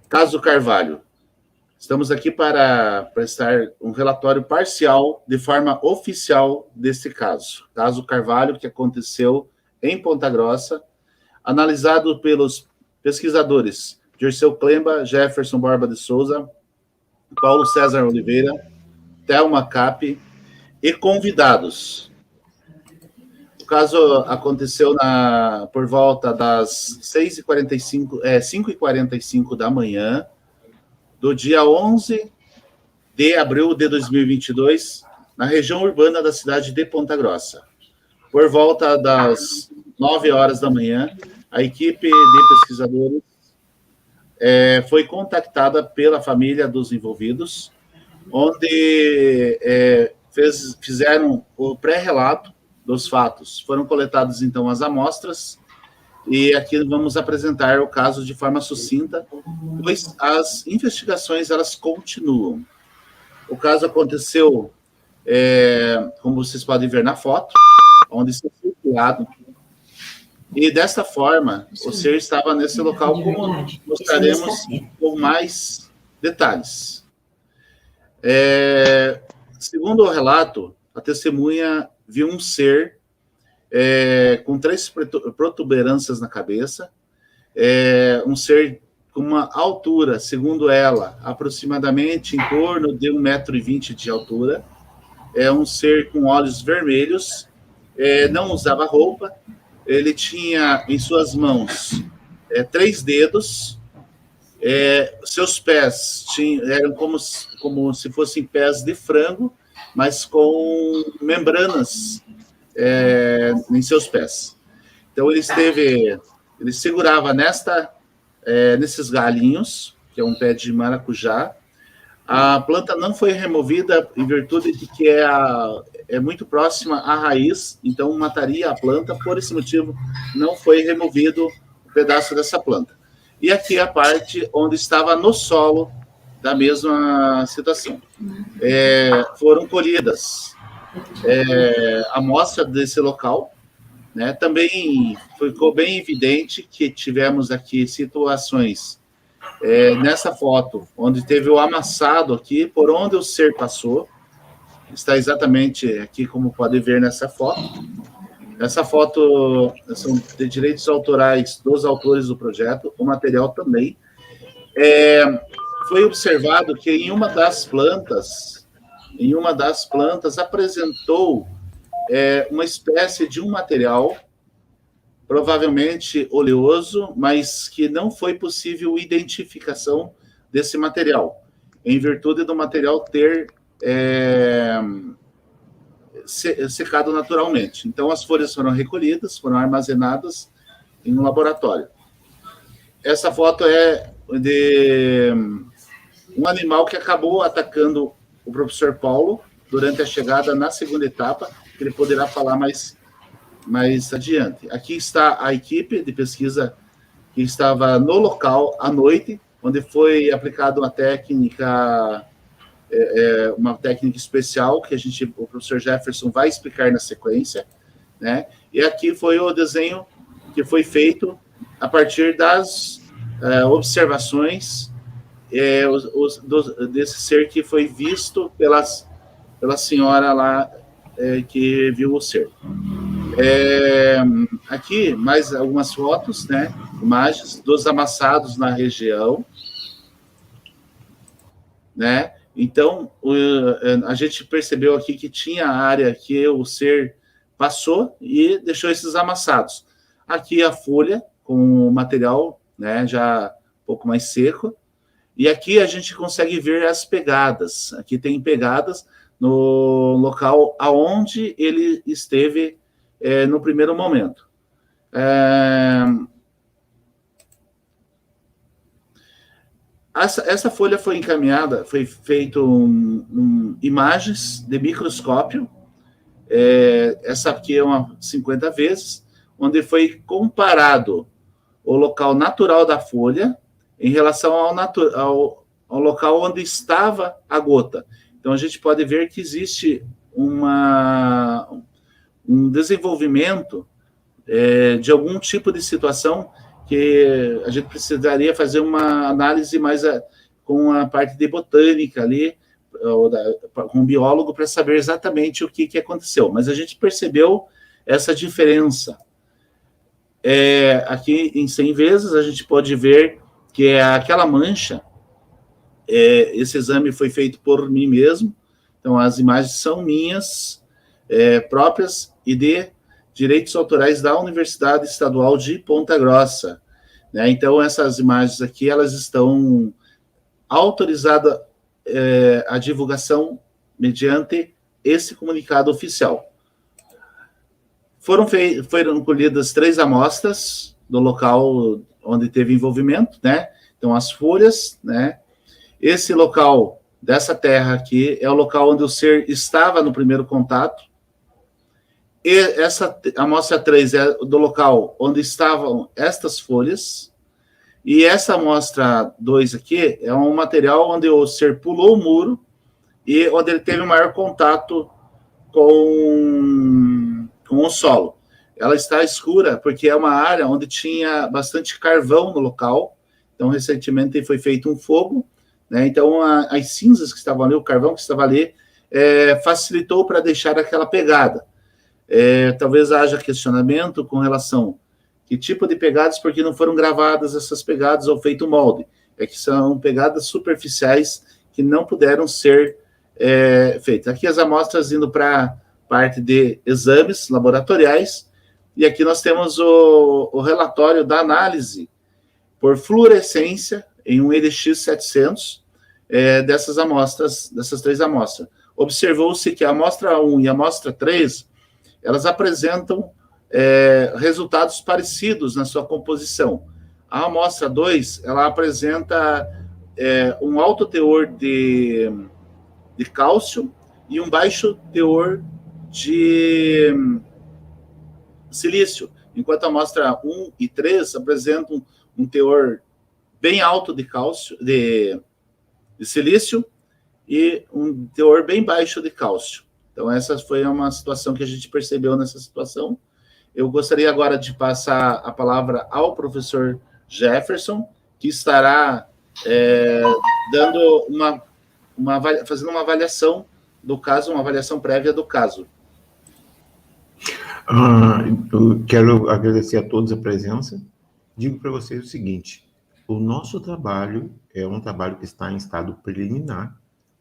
Caso Carvalho. Estamos aqui para prestar um relatório parcial de forma oficial deste caso. Caso Carvalho, que aconteceu em Ponta Grossa, analisado pelos pesquisadores Dirceu Klemba, Jefferson Borba de Souza, Paulo César Oliveira, Thelma Cap e convidados. O caso aconteceu por volta das 5h45 da manhã, do dia 11 de abril de 2022, na região urbana da cidade de Ponta Grossa. Por volta das 9 horas da manhã, a equipe de pesquisadores foi contactada pela família dos envolvidos, onde fizeram o pré-relato dos fatos. Foram coletadas, então, as amostras, e aqui vamos apresentar o caso de forma sucinta, pois as investigações, elas continuam. O caso aconteceu, como vocês podem ver na foto, onde está circulado, e desta forma, o ser estava nesse local, como mostraremos com mais detalhes. Segundo o relato, a testemunha viu um ser com 3 protuberâncias na cabeça, um ser com uma altura, segundo ela, aproximadamente em torno de 1,20 m de altura, um ser com olhos vermelhos, não usava roupa, ele tinha em suas mãos 3 dedos, seus pés eram como se fossem pés de frango, mas com membranas em seus pés. Então ele segurava nesses galinhos, que é um pé de maracujá. A planta não foi removida em virtude de que é muito próxima à raiz, então mataria a planta. Por esse motivo, não foi removido um pedaço dessa planta. E aqui a parte onde estava no solo da mesma situação. Foram colhidas amostra desse local, né? Também ficou bem evidente que tivemos aqui situações nessa foto, onde teve o amassado aqui, por onde o ser passou, está exatamente aqui, como pode ver nessa foto. Essa foto são de direitos autorais dos autores do projeto, o material também. Foi observado que em uma das plantas apresentou uma espécie de um material, provavelmente oleoso, mas que não foi possível identificação desse material, em virtude do material ter secado naturalmente. Então, as folhas foram recolhidas, foram armazenadas em um laboratório. Essa foto é de um animal que acabou atacando o professor Paulo durante a chegada na segunda etapa, que ele poderá falar mais adiante. Aqui está a equipe de pesquisa que estava no local à noite, onde foi aplicada uma técnica especial que o professor Jefferson vai explicar na sequência, né? E aqui foi o desenho que foi feito a partir das observações desse ser que foi visto pela senhora lá que viu o ser. Aqui, mais algumas fotos, né? Imagens dos amassados na região, né? Então, a gente percebeu aqui que tinha a área que o ser passou e deixou esses amassados. Aqui a folha com o material, né, já um pouco mais seco. E aqui a gente consegue ver as pegadas. Aqui tem pegadas no local aonde ele esteve no primeiro momento. Essa folha foi encaminhada, foi feito imagens de microscópio, essa aqui é uma 50 vezes, onde foi comparado o local natural da folha em relação ao local onde estava a gota. Então, a gente pode ver que existe um desenvolvimento de algum tipo de situação que a gente precisaria fazer uma análise mais com a parte de botânica ali, com um biólogo, para saber exatamente o que aconteceu. Mas a gente percebeu essa diferença. Aqui em 100 vezes, a gente pode ver que é aquela mancha, esse exame foi feito por mim mesmo, então as imagens são minhas, próprias e de direitos autorais da Universidade Estadual de Ponta Grossa. Né? Então, essas imagens aqui, elas estão autorizadas a divulgação mediante esse comunicado oficial. Foram colhidas 3 amostras do local onde teve envolvimento, né? Então, as folhas, né? Esse local dessa terra aqui é o local onde o ser estava no primeiro contato. E essa amostra 3 é do local onde estavam estas folhas. E essa amostra 2 aqui é um material onde o ser pulou o muro e onde ele teve o maior contato com o solo. Ela está escura porque é uma área onde tinha bastante carvão no local. Então, recentemente foi feito um fogo, né? Então, as cinzas que estavam ali, o carvão que estava ali, facilitou para deixar aquela pegada. Talvez haja questionamento com relação que tipo de pegadas, porque não foram gravadas essas pegadas ou feito molde. É que são pegadas superficiais que não puderam ser feitas. Aqui as amostras indo para parte de exames laboratoriais, e aqui nós temos o relatório da análise por fluorescência em um EDX 700 dessas amostras, dessas 3 amostras. Observou-se que a amostra 1 e a amostra 3, elas apresentam resultados parecidos na sua composição. A amostra 2, ela apresenta um alto teor de cálcio e um baixo teor de silício, enquanto a amostra 1 e 3 apresentam um teor bem alto de cálcio, de silício, e um teor bem baixo de cálcio. Então, essa foi uma situação que a gente percebeu nessa situação. Eu gostaria agora de passar a palavra ao professor Jefferson, que estará dando fazendo uma avaliação do caso, uma avaliação prévia do caso. Eu quero agradecer a todos a presença. Digo para vocês o seguinte: o nosso trabalho é um trabalho que está em estado preliminar,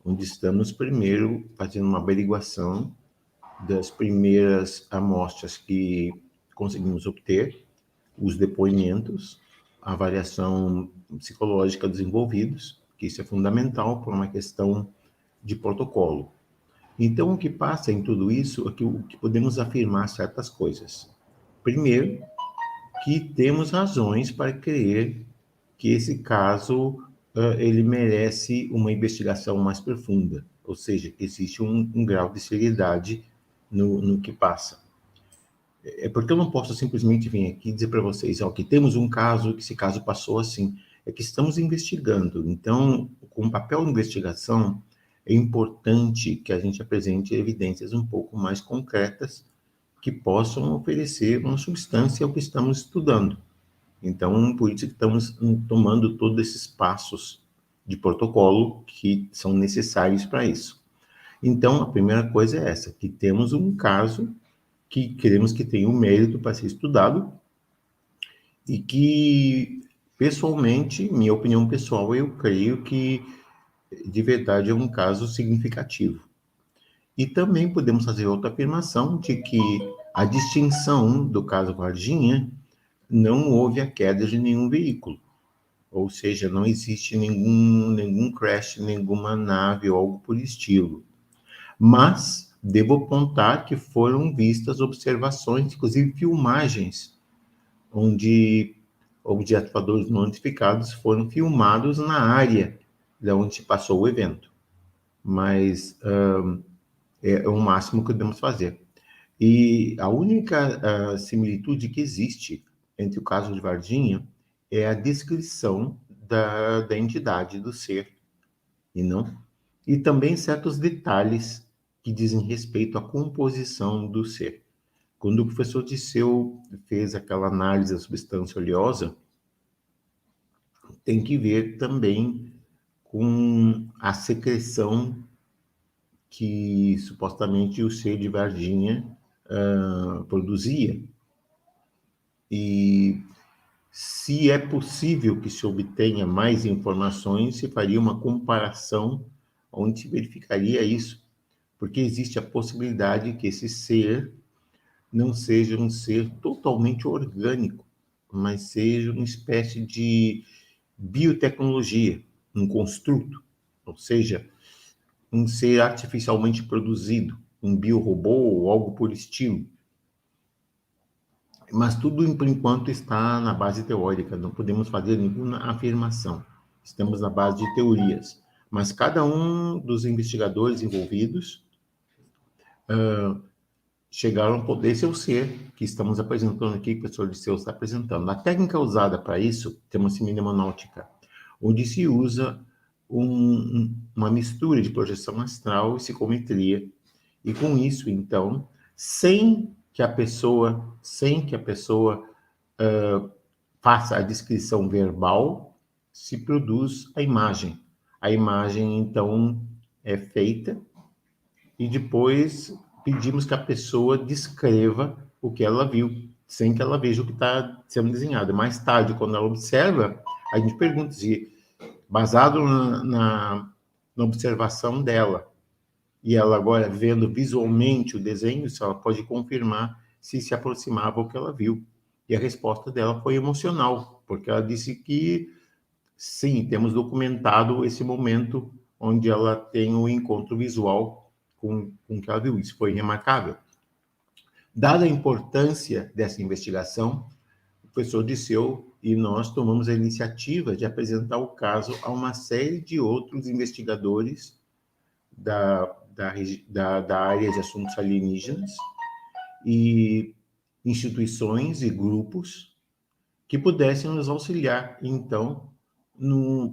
onde estamos primeiro fazendo uma averiguação das primeiras amostras que conseguimos obter, os depoimentos, a avaliação psicológica dos envolvidos, que isso é fundamental para uma questão de protocolo. Então, o que passa em tudo isso é que podemos afirmar certas coisas. Primeiro, que temos razões para crer que esse caso ele merece uma investigação mais profunda, ou seja, que existe um grau de seriedade no que passa. É porque eu não posso simplesmente vir aqui dizer para vocês que temos um caso, que esse caso passou assim. É que estamos investigando. Então, com o papel de investigação, é importante que a gente apresente evidências um pouco mais concretas que possam oferecer uma substância ao que estamos estudando. Então, por isso que estamos tomando todos esses passos de protocolo que são necessários para isso. Então, a primeira coisa é essa, que temos um caso que queremos que tenha um mérito para ser estudado e que, pessoalmente, minha opinião pessoal, eu creio que, de verdade, é um caso significativo. E também podemos fazer outra afirmação de que a distinção do caso Varginha não houve a queda de nenhum veículo. Ou seja, não existe nenhum crash, nenhuma nave ou algo por estilo. Mas devo apontar que foram vistas observações, inclusive filmagens, onde objetos voadores não identificados foram filmados na área de onde passou o evento. Mas é o máximo que podemos fazer. E a única similitude que existe entre o caso de Varginha é a descrição da entidade, do ser, e também certos detalhes que dizem respeito à composição do ser. Quando o professor Disseu fez aquela análise da substância oleosa, tem que ver também com a secreção que supostamente o ser de Varginha produzia. E se é possível que se obtenha mais informações, se faria uma comparação onde se verificaria isso, porque existe a possibilidade que esse ser não seja um ser totalmente orgânico, mas seja uma espécie de biotecnologia, um construto, ou seja, um ser artificialmente produzido, um biorobô ou algo por estilo. Mas tudo, por enquanto, está na base teórica, não podemos fazer nenhuma afirmação. Estamos na base de teorias. Mas cada um dos investigadores envolvidos chegaram a poder ser o ser que estamos apresentando aqui, que o professor Liceu está apresentando. A técnica usada para isso chama-se mnemonáutica, onde se usa uma mistura de projeção astral e psicometria. E com isso, então, sem que a pessoa faça a descrição verbal, se produz a imagem. A imagem, então, é feita e depois pedimos que a pessoa descreva o que ela viu, sem que ela veja o que está sendo desenhado. Mais tarde, quando ela observa, a gente pergunta se, baseado na observação dela, e ela agora vendo visualmente o desenho, se ela pode confirmar se aproximava do que ela viu. E a resposta dela foi emocional, porque ela disse que, sim, temos documentado esse momento onde ela tem o encontro visual com o que ela viu. Isso foi remarcável. Dada a importância dessa investigação, o professor Disseu e nós tomamos a iniciativa de apresentar o caso a uma série de outros investigadores da área de assuntos alienígenas e instituições e grupos que pudessem nos auxiliar, então,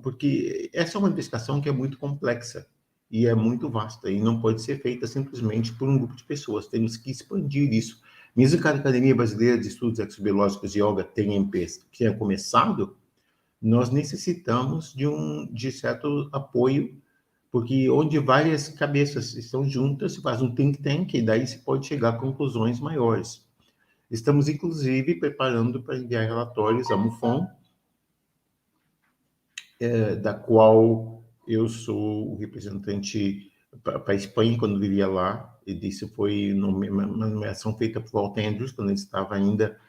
porque essa é uma investigação que é muito complexa e é muito vasta, e não pode ser feita simplesmente por um grupo de pessoas. Temos que expandir isso. Mesmo que a Academia Brasileira de Estudos Exobiológicos e Yoga tenha começado, nós necessitamos de certo apoio, porque onde várias cabeças estão juntas, se faz um think tank, e daí se pode chegar a conclusões maiores. Estamos, inclusive, preparando para enviar relatórios à MUFON, da qual eu sou o representante para a Espanha, quando vivia lá, e isso foi uma nomeação feita por Walt Andrews, quando ele estava ainda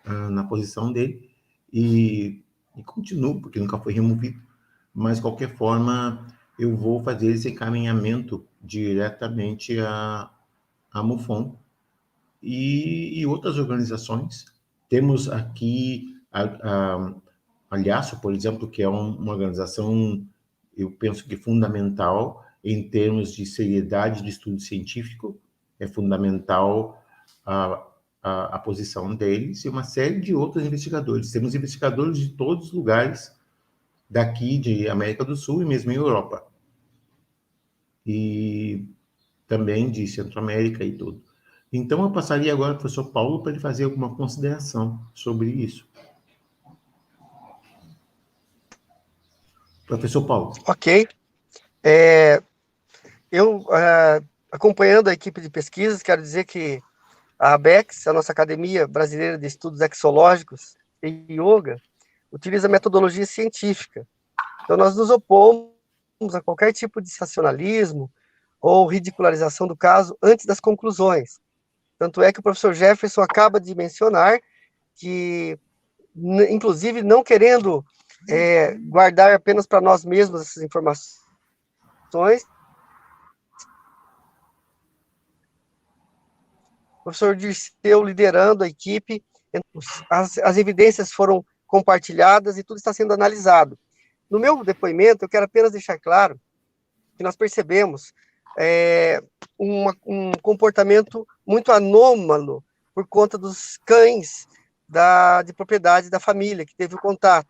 na posição dele, e continuo, porque nunca foi removido, mas, de qualquer forma, eu vou fazer esse encaminhamento diretamente à MUFON e outras organizações. Temos aqui a Lhaço, por exemplo, que é uma organização, eu penso que fundamental em termos de seriedade de estudo científico, é fundamental a posição deles, e uma série de outros investigadores. Temos investigadores de todos os lugares daqui de América do Sul e mesmo em Europa. E também de Centro-América e tudo. Então, eu passaria agora para o professor Paulo para ele fazer alguma consideração sobre isso. Professor Paulo. Ok. Eu, acompanhando a equipe de pesquisas, quero dizer que a ABEX, a nossa Academia Brasileira de Estudos Exológicos e Yoga, utiliza metodologia científica. Então, nós nos opomos a qualquer tipo de sensacionalismo ou ridicularização do caso antes das conclusões. Tanto é que o professor Jefferson acaba de mencionar que, inclusive, não querendo guardar apenas para nós mesmos essas informações, o professor Dirceu liderando a equipe, as evidências foram compartilhadas e tudo está sendo analisado. No meu depoimento, eu quero apenas deixar claro que nós percebemos um comportamento muito anômalo por conta dos cães de propriedade da família que teve o contato.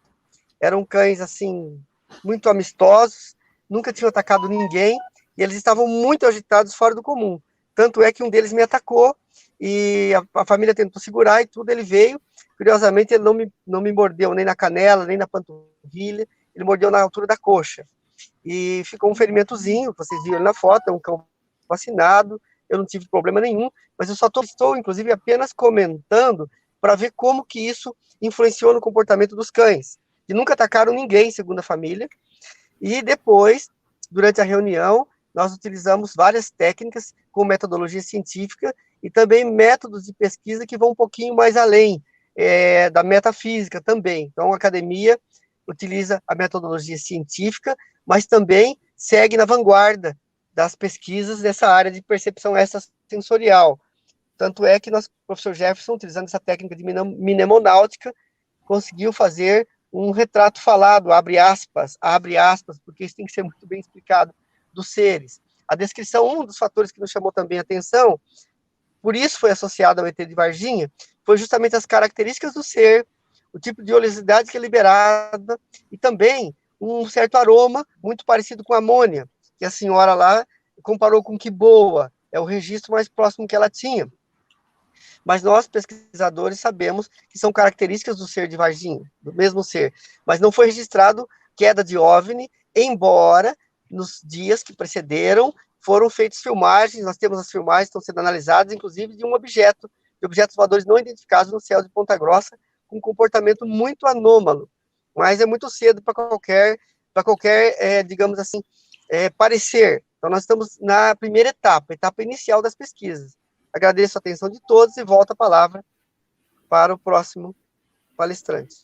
Eram cães, assim, muito amistosos, nunca tinham atacado ninguém, e eles estavam muito agitados, fora do comum. Tanto é que um deles me atacou, e a família tentou segurar e tudo, ele veio. Curiosamente, ele não me mordeu nem na canela, nem na panturrilha, ele mordeu na altura da coxa. E ficou um ferimentozinho, vocês viram na foto, é um cão vacinado, eu não tive problema nenhum, mas eu só estou, inclusive, apenas comentando para ver como que isso influenciou no comportamento dos cães, que nunca atacaram ninguém, segundo a família. E depois, durante a reunião, nós utilizamos várias técnicas com metodologia científica e também métodos de pesquisa que vão um pouquinho mais além da metafísica também. Então, a academia utiliza a metodologia científica, mas também segue na vanguarda das pesquisas nessa área de percepção extrasensorial. Tanto é que o professor Jefferson, utilizando essa técnica de mnemonáutica, conseguiu fazer um retrato falado, abre aspas, porque isso tem que ser muito bem explicado, dos seres. A descrição, um dos fatores que nos chamou também a atenção, por isso foi associado ao ET de Varginha, foi justamente as características do ser, o tipo de oleosidade que é liberada, e também um certo aroma muito parecido com amônia, que a senhora lá comparou com quiboa, é o registro mais próximo que ela tinha. Mas nós, pesquisadores, sabemos que são características do ser de Varginha, do mesmo ser, mas não foi registrado queda de OVNI, embora nos dias que precederam foram feitas filmagens, nós temos as filmagens, estão sendo analisadas, inclusive de objetos voadores não identificados no céu de Ponta Grossa, com um comportamento muito anômalo, mas é muito cedo para qualquer digamos assim, parecer. Então, nós estamos na primeira etapa inicial das pesquisas. Agradeço a atenção de todos e volto a palavra para o próximo palestrante.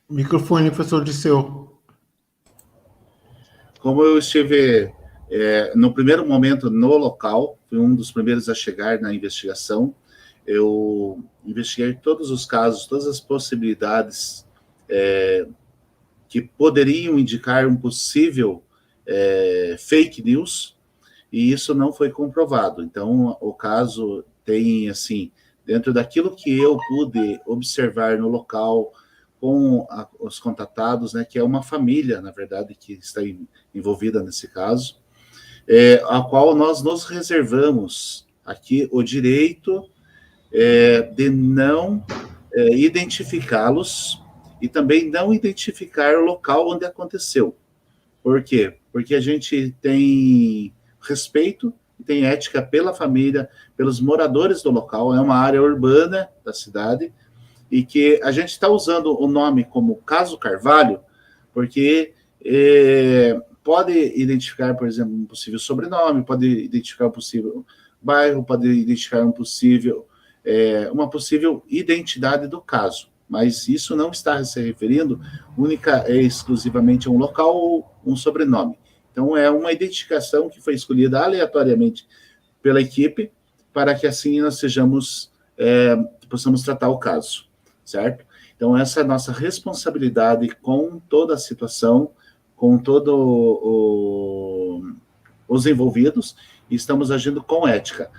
Microfone, professor Disseu. Como eu estive no primeiro momento no local, fui um dos primeiros a chegar na investigação, eu investiguei todos os casos, todas as possibilidades que poderiam indicar um possível fake news, e isso não foi comprovado. Então, o caso tem, assim, dentro daquilo que eu pude observar no local, com os contatados, né, que é uma família, na verdade, que está envolvida nesse caso, a qual nós nos reservamos aqui o direito de não identificá-los e também não identificar o local onde aconteceu. Por quê? Porque a gente tem respeito e tem ética pela família, pelos moradores do local, é uma área urbana da cidade, e que a gente está usando o nome como Caso Carvalho, porque pode identificar, por exemplo, um possível sobrenome, pode identificar um possível bairro, pode identificar uma possível identidade do caso, mas isso não está se referindo única e exclusivamente a um local ou um sobrenome. Então, é uma identificação que foi escolhida aleatoriamente pela equipe, para que assim nós possamos tratar o caso. Certo? Então, essa é a nossa responsabilidade com toda a situação, com todos os envolvidos, e estamos agindo com ética.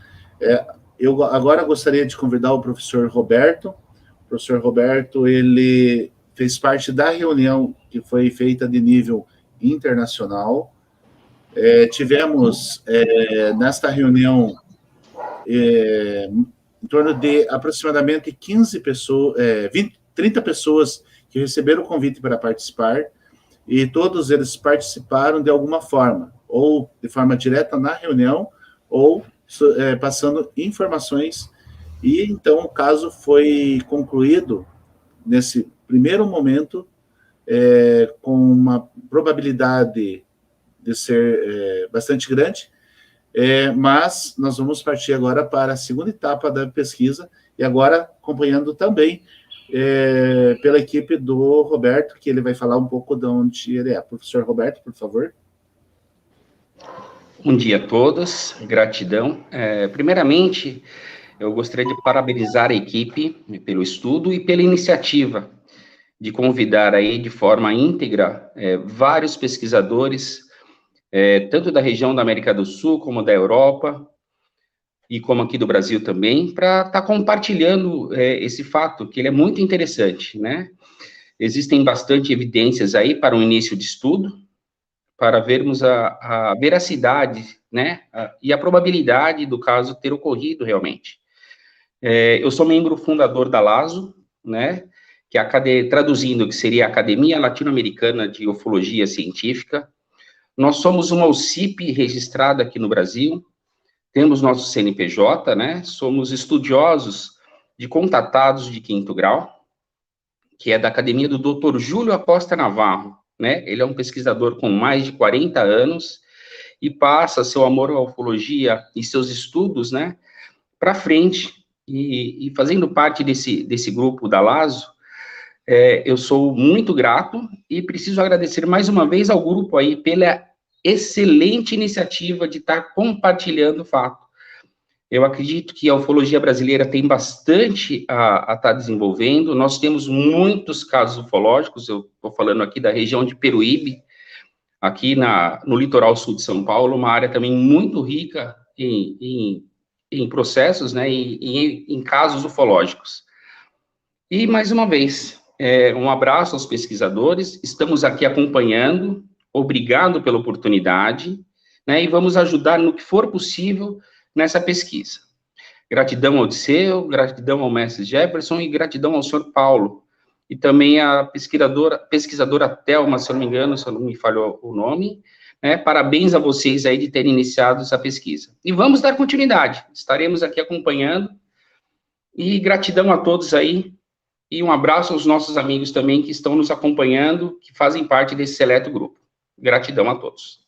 Eu agora gostaria de convidar o professor Roberto. O professor Roberto, ele fez parte da reunião que foi feita de nível internacional. Tivemos, nesta reunião, em torno de aproximadamente 15 pessoas, 30 pessoas que receberam o convite para participar, e todos eles participaram de alguma forma, ou de forma direta na reunião, ou passando informações, e então o caso foi concluído nesse primeiro momento, com uma probabilidade de ser bastante grande, mas nós vamos partir agora para a segunda etapa da pesquisa, e agora acompanhando também pela equipe do Roberto, que ele vai falar um pouco de onde ele é. Professor Roberto, por favor. Bom dia a todos, gratidão. Primeiramente, eu gostaria de parabenizar a equipe pelo estudo e pela iniciativa de convidar aí de forma íntegra vários pesquisadores, tanto da região da América do Sul, como da Europa, e como aqui do Brasil também, para estar compartilhando esse fato, que ele é muito interessante, né? Existem bastante evidências aí para um início de estudo, para vermos a veracidade, né, e a probabilidade do caso ter ocorrido realmente. Eu sou membro fundador da LASO, né, que traduzindo, que seria a Academia Latino-Americana de Ufologia Científica. Nós somos uma UCIP registrada aqui no Brasil, temos nosso CNPJ, né, somos estudiosos de contatados de 5º grau, que é da Academia do Dr. Júlio Acosta Navarro, né, ele é um pesquisador com mais de 40 anos, e passa seu amor à ufologia e seus estudos, né, para frente, e fazendo parte desse grupo da LASO, eu sou muito grato e preciso agradecer mais uma vez ao grupo aí pela excelente iniciativa de estar compartilhando o fato. Eu acredito que a ufologia brasileira tem bastante a estar desenvolvendo, nós temos muitos casos ufológicos, eu estou falando aqui da região de Peruíbe, aqui no litoral sul de São Paulo, uma área também muito rica em processos, né, em casos ufológicos. E, mais uma vez, um abraço aos pesquisadores, estamos aqui acompanhando, obrigado pela oportunidade, né, e vamos ajudar no que for possível nessa pesquisa. Gratidão ao Odisseu, gratidão ao mestre Jefferson e gratidão ao senhor Paulo, e também a pesquisadora Thelma, se eu não me engano, se eu não me falhou o nome, né, parabéns a vocês aí de terem iniciado essa pesquisa. E vamos dar continuidade, estaremos aqui acompanhando, e gratidão a todos aí, e um abraço aos nossos amigos também que estão nos acompanhando, que fazem parte desse seleto grupo. Gratidão a todos.